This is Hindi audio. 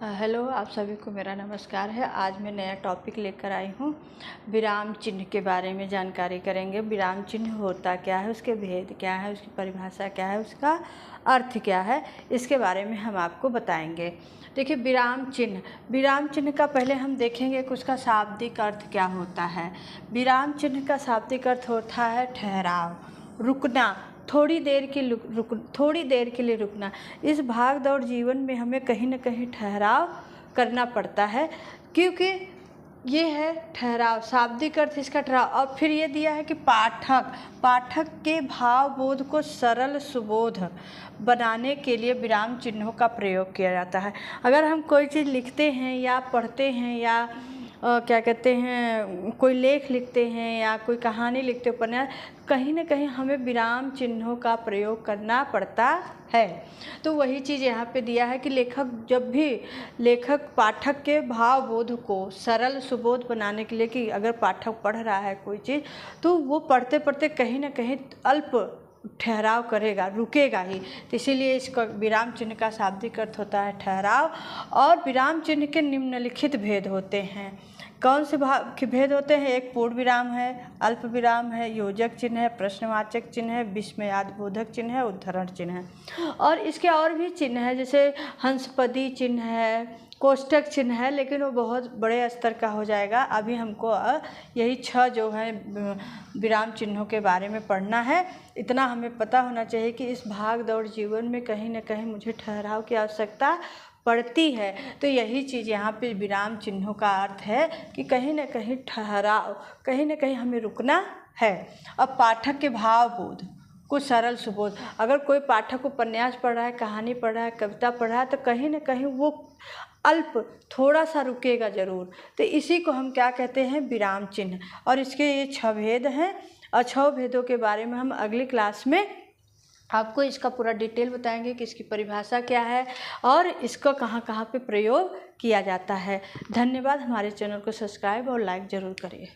हेलो, आप सभी को मेरा नमस्कार है। आज मैं नया टॉपिक लेकर आई हूँ। विराम चिन्ह के बारे में जानकारी करेंगे। विराम चिन्ह होता क्या है, उसके भेद क्या है, उसकी परिभाषा क्या है, उसका अर्थ क्या है, इसके बारे में हम आपको बताएंगे। देखिए, विराम चिन्ह का पहले हम देखेंगे कि उसका शाब्दिक अर्थ क्या होता है। विराम चिन्ह का शाब्दिक अर्थ होता है ठहराव, रुकना, थोड़ी देर के लिए रुकना। इस भाग दौड़ जीवन में हमें कहीं ना कहीं ठहराव करना पड़ता है, क्योंकि ये है ठहराव, शाब्दिक अर्थ इसका ठहराव। और फिर ये दिया है कि पाठक के भाव बोध को सरल सुबोध बनाने के लिए विराम चिन्हों का प्रयोग किया जाता है। अगर हम कोई चीज़ लिखते हैं या पढ़ते हैं या क्या कहते हैं, कोई लेख लिखते हैं या कोई कहानी लिखते हैं, उपन्यास, कहीं ना कहीं हमें विराम चिन्हों का प्रयोग करना पड़ता है। तो वही चीज़ यहाँ पे दिया है कि लेखक पाठक के भाव बोध को सरल सुबोध बनाने के लिए, कि अगर पाठक पढ़ रहा है कोई चीज़ तो वो पढ़ते पढ़ते कहीं ना कहीं अल्प ठहराव करेगा, रुकेगा ही। तो इसीलिए इसका विराम चिन्ह का शाब्दिक अर्थ होता है ठहराव। और विराम चिन्ह के निम्नलिखित भेद होते हैं। कौन से भाव के भेद होते हैं? एक पूर्ण विराम है, अल्प विराम है, योजक चिन्ह है, प्रश्नवाचक चिन्ह है, विस्मयादिबोधक चिन्ह है, उद्धरण चिन्ह है। और इसके और भी चिन्ह है, जैसे हंसपदी चिन्ह है, कोष्टक चिन्ह है, लेकिन वो बहुत बड़े स्तर का हो जाएगा। अभी हमको यही 6 जो है विराम चिन्हों के बारे में पढ़ना है। इतना हमें पता होना चाहिए कि इस भाग दौड़ जीवन में कहीं ना कहीं मुझे ठहराव की आवश्यकता पड़ती है। तो यही चीज़ यहाँ पे विराम चिन्हों का अर्थ है कि कहीं ना कहीं ठहराव, कहीं ना कहीं हमें रुकना है। अब पाठक के भाव बोध को सरल सुबोध। अगर कोई पाठक उपन्यास पढ़ रहा है, कहानी पढ़ रहा है, कविता पढ़ रहा है, तो कहीं ना कहीं वो अल्प थोड़ा सा रुकेगा ज़रूर। तो इसी को हम क्या कहते हैं? विराम चिन्ह। और इसके ये 6 भेद हैं, और 6 भेदों के बारे में हम अगली क्लास में आपको इसका पूरा डिटेल बताएंगे कि इसकी परिभाषा क्या है और इसको कहाँ कहाँ पे प्रयोग किया जाता है। धन्यवाद। हमारे चैनल को सब्सक्राइब और लाइक ज़रूर करिए।